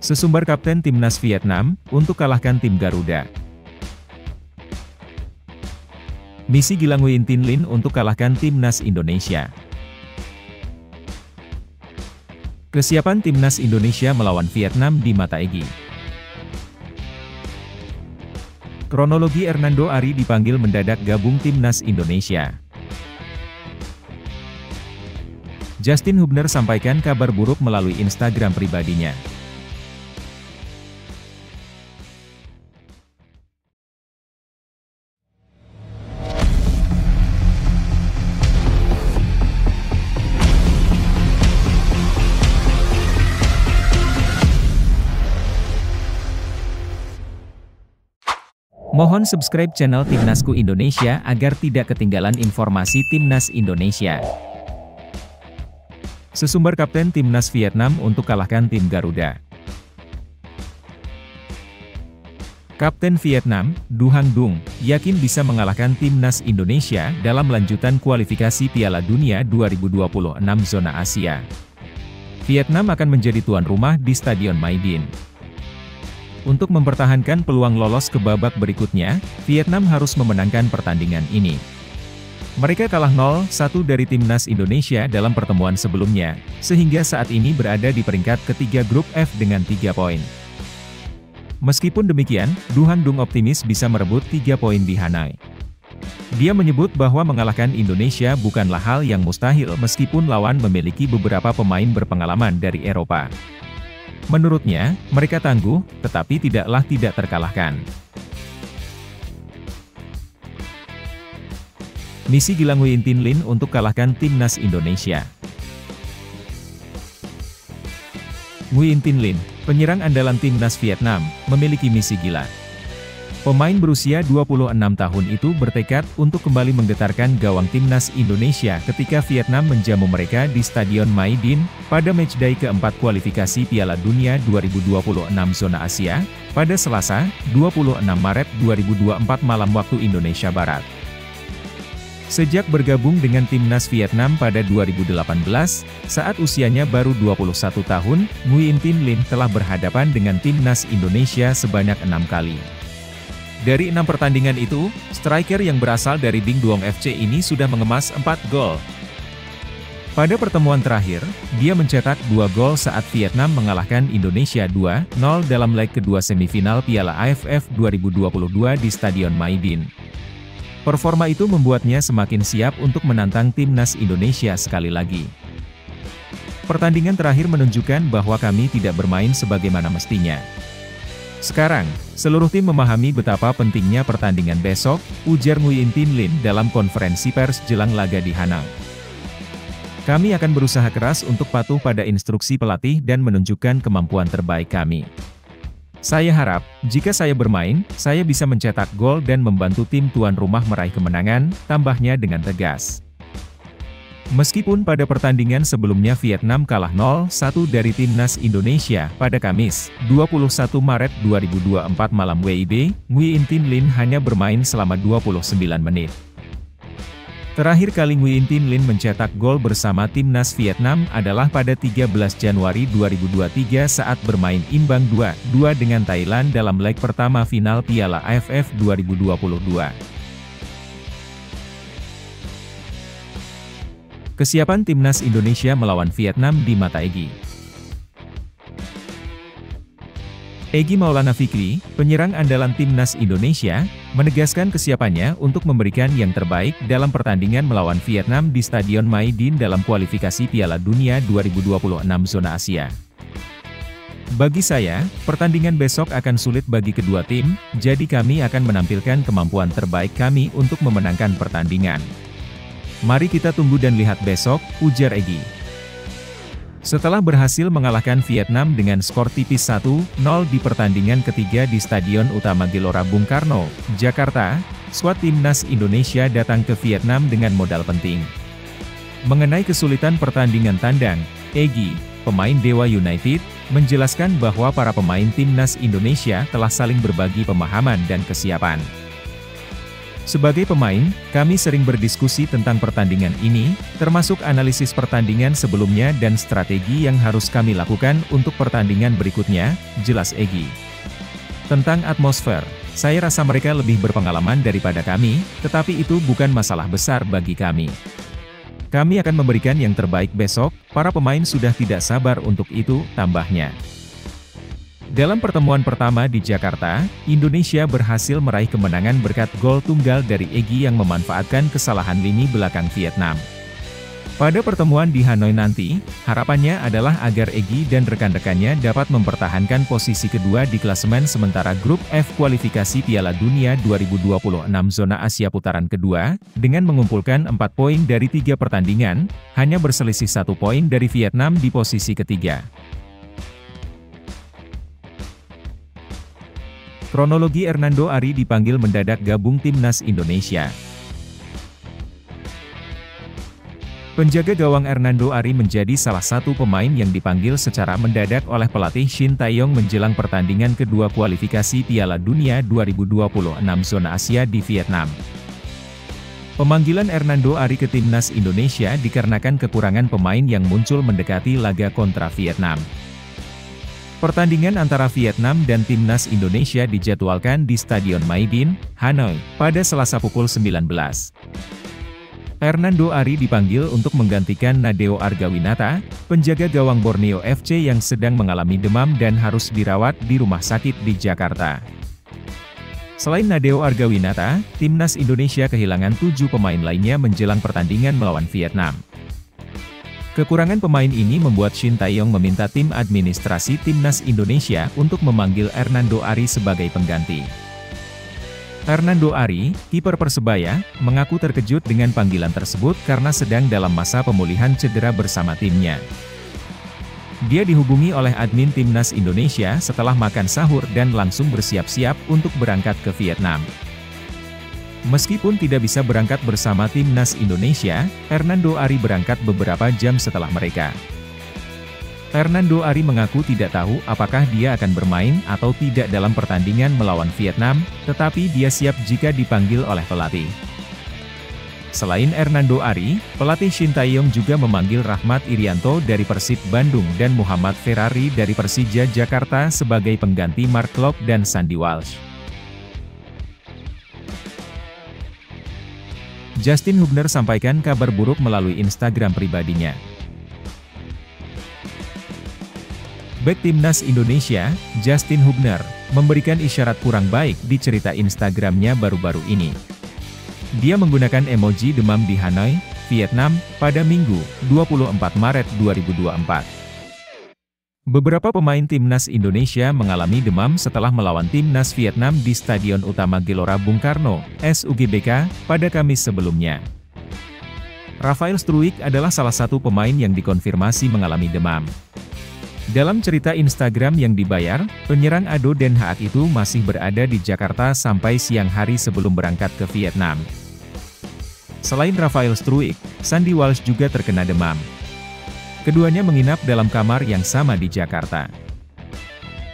Sesumbar Kapten Timnas Vietnam, untuk kalahkan tim Garuda. Misi gila Nguyen Tin Linh untuk kalahkan Timnas Indonesia. Kesiapan Timnas Indonesia melawan Vietnam di mata Egy. Kronologi Hernando Ari dipanggil mendadak gabung Timnas Indonesia. Justin Hubner sampaikan kabar buruk melalui Instagram pribadinya. Mohon subscribe channel Timnasku Indonesia agar tidak ketinggalan informasi Timnas Indonesia. Sesumbar Kapten Timnas Vietnam untuk kalahkan tim Garuda. Kapten Vietnam, Du Hang Dung, yakin bisa mengalahkan Timnas Indonesia dalam lanjutan kualifikasi Piala Dunia 2026 zona Asia. Vietnam akan menjadi tuan rumah di Stadion My Dinh. Untuk mempertahankan peluang lolos ke babak berikutnya, Vietnam harus memenangkan pertandingan ini. Mereka kalah 0-1 dari Timnas Indonesia dalam pertemuan sebelumnya, sehingga saat ini berada di peringkat ketiga grup F dengan 3 poin. Meskipun demikian, Du Hang Dung optimis bisa merebut 3 poin di Hanoi. Dia menyebut bahwa mengalahkan Indonesia bukanlah hal yang mustahil meskipun lawan memiliki beberapa pemain berpengalaman dari Eropa. Menurutnya, mereka tangguh, tetapi tidaklah tidak terkalahkan. Misi gila Nguyen Tin Linh untuk kalahkan Timnas Indonesia. Nguyen Tin Linh, penyerang andalan Timnas Vietnam, memiliki misi gila. Pemain berusia 26 tahun itu bertekad untuk kembali menggetarkan gawang Timnas Indonesia ketika Vietnam menjamu mereka di Stadion My Dinh pada matchday keempat kualifikasi Piala Dunia 2026 zona Asia, pada Selasa, 26 Maret 2024 malam waktu Indonesia Barat. Sejak bergabung dengan Timnas Vietnam pada 2018, saat usianya baru 21 tahun, Nguyen Tin Linh telah berhadapan dengan Timnas Indonesia sebanyak 6 kali. Dari 6 pertandingan itu, striker yang berasal dari Binh Duong FC ini sudah mengemas 4 gol. Pada pertemuan terakhir, dia mencetak 2 gol saat Vietnam mengalahkan Indonesia 2-0 dalam leg kedua semifinal Piala AFF 2022 di Stadion My Dinh. Performa itu membuatnya semakin siap untuk menantang Timnas Indonesia sekali lagi. Pertandingan terakhir menunjukkan bahwa kami tidak bermain sebagaimana mestinya. Sekarang, seluruh tim memahami betapa pentingnya pertandingan besok, ujar Nguyen Tin Linh dalam konferensi pers jelang laga di Hanoi. Kami akan berusaha keras untuk patuh pada instruksi pelatih dan menunjukkan kemampuan terbaik kami. Saya harap, jika saya bermain, saya bisa mencetak gol dan membantu tim tuan rumah meraih kemenangan, tambahnya dengan tegas. Meskipun pada pertandingan sebelumnya Vietnam kalah 0-1 dari Timnas Indonesia pada Kamis, 21 Maret 2024 malam WIB, Nguyen Tin Linh hanya bermain selama 29 menit. Terakhir kali Nguyen Tin Linh mencetak gol bersama Timnas Vietnam adalah pada 13 Januari 2023 saat bermain imbang 2-2 dengan Thailand dalam leg pertama final Piala AFF 2022. Kesiapan Timnas Indonesia melawan Vietnam di mata Egy. Egy Maulana Fikri, penyerang andalan Timnas Indonesia, menegaskan kesiapannya untuk memberikan yang terbaik dalam pertandingan melawan Vietnam di Stadion My Dinh dalam kualifikasi Piala Dunia 2026 zona Asia. Bagi saya, pertandingan besok akan sulit bagi kedua tim, jadi kami akan menampilkan kemampuan terbaik kami untuk memenangkan pertandingan. Mari kita tunggu dan lihat besok, ujar Egy. Setelah berhasil mengalahkan Vietnam dengan skor tipis 1-0 di pertandingan ketiga di Stadion Utama Gelora Bung Karno, Jakarta, skuad Timnas Indonesia datang ke Vietnam dengan modal penting. Mengenai kesulitan pertandingan tandang, Egy, pemain Dewa United, menjelaskan bahwa para pemain Timnas Indonesia telah saling berbagi pemahaman dan kesiapan. Sebagai pemain, kami sering berdiskusi tentang pertandingan ini, termasuk analisis pertandingan sebelumnya dan strategi yang harus kami lakukan untuk pertandingan berikutnya, jelas Egy. Tentang atmosfer, saya rasa mereka lebih berpengalaman daripada kami, tetapi itu bukan masalah besar bagi kami. Kami akan memberikan yang terbaik besok, para pemain sudah tidak sabar untuk itu, tambahnya. Dalam pertemuan pertama di Jakarta, Indonesia berhasil meraih kemenangan berkat gol tunggal dari Egy yang memanfaatkan kesalahan lini belakang Vietnam. Pada pertemuan di Hanoi nanti, harapannya adalah agar Egy dan rekan-rekannya dapat mempertahankan posisi kedua di klasemen sementara grup F kualifikasi Piala Dunia 2026 zona Asia putaran kedua, dengan mengumpulkan 4 poin dari 3 pertandingan, hanya berselisih 1 poin dari Vietnam di posisi ketiga. Kronologi Hernando Ari dipanggil mendadak gabung Timnas Indonesia. Penjaga gawang Hernando Ari menjadi salah satu pemain yang dipanggil secara mendadak oleh pelatih Shin Tae-yong menjelang pertandingan kedua kualifikasi Piala Dunia 2026 zona Asia di Vietnam. Pemanggilan Hernando Ari ke Timnas Indonesia dikarenakan kekurangan pemain yang muncul mendekati laga kontra Vietnam. Pertandingan antara Vietnam dan Timnas Indonesia dijadwalkan di Stadion Mai Dinh, Hanoi, pada Selasa pukul 19. Hernando Ari dipanggil untuk menggantikan Nadeo Argawinata, penjaga gawang Borneo FC yang sedang mengalami demam dan harus dirawat di rumah sakit di Jakarta. Selain Nadeo Argawinata, Timnas Indonesia kehilangan 7 pemain lainnya menjelang pertandingan melawan Vietnam. Kekurangan pemain ini membuat Shin Tae-yong meminta tim administrasi Timnas Indonesia untuk memanggil Hernando Ari sebagai pengganti. Hernando Ari, kiper Persebaya, mengaku terkejut dengan panggilan tersebut karena sedang dalam masa pemulihan cedera bersama timnya. Dia dihubungi oleh admin Timnas Indonesia setelah makan sahur dan langsung bersiap-siap untuk berangkat ke Vietnam. Meskipun tidak bisa berangkat bersama Timnas Indonesia, Hernando Ari berangkat beberapa jam setelah mereka. Hernando Ari mengaku tidak tahu apakah dia akan bermain atau tidak dalam pertandingan melawan Vietnam, tetapi dia siap jika dipanggil oleh pelatih. Selain Hernando Ari, pelatih Shin Tae-yong juga memanggil Rahmat Irianto dari Persib Bandung dan Muhammad Ferrari dari Persija Jakarta sebagai pengganti Mark Klok dan Sandy Walsh. Justin Hubner sampaikan kabar buruk melalui Instagram pribadinya. Bek Timnas Indonesia, Justin Hubner, memberikan isyarat kurang baik di cerita Instagramnya baru-baru ini. Dia menggunakan emoji demam di Hanoi, Vietnam, pada Minggu, 24 Maret 2024. Beberapa pemain Timnas Indonesia mengalami demam setelah melawan Timnas Vietnam di Stadion Utama Gelora Bung Karno, SUGBK, pada Kamis sebelumnya. Rafael Struijk adalah salah satu pemain yang dikonfirmasi mengalami demam. Dalam cerita Instagram yang dibayar, penyerang Ado Den Haag itu masih berada di Jakarta sampai siang hari sebelum berangkat ke Vietnam. Selain Rafael Struijk, Sandy Walsh juga terkena demam. Keduanya menginap dalam kamar yang sama di Jakarta.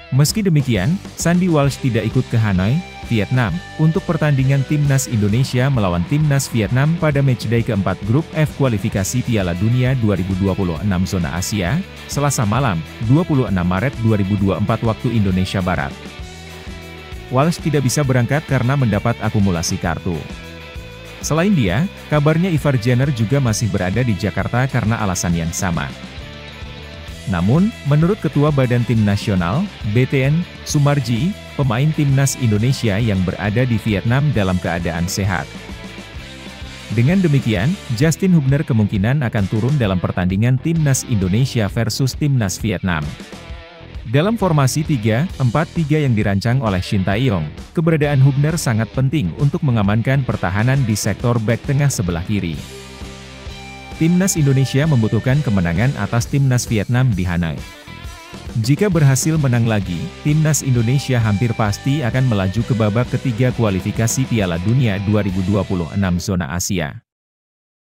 Meski demikian, Sandy Walsh tidak ikut ke Hanoi, Vietnam, untuk pertandingan Timnas Indonesia melawan Timnas Vietnam pada matchday keempat grup F kualifikasi Piala Dunia 2026 zona Asia, Selasa malam, 26 Maret 2024 waktu Indonesia Barat. Walsh tidak bisa berangkat karena mendapat akumulasi kartu. Selain dia, kabarnya Ivar Jenner juga masih berada di Jakarta karena alasan yang sama. Namun, menurut Ketua Badan Tim Nasional, BTN, Sumarji, pemain Timnas Indonesia yang berada di Vietnam dalam keadaan sehat. Dengan demikian, Justin Hubner kemungkinan akan turun dalam pertandingan Timnas Indonesia versus Timnas Vietnam. Dalam formasi 3-4-3 yang dirancang oleh Shin Tae-yong, keberadaan Hubner sangat penting untuk mengamankan pertahanan di sektor bek tengah sebelah kiri. Timnas Indonesia membutuhkan kemenangan atas Timnas Vietnam di Hanoi. Jika berhasil menang lagi, Timnas Indonesia hampir pasti akan melaju ke babak ketiga kualifikasi Piala Dunia 2026 zona Asia.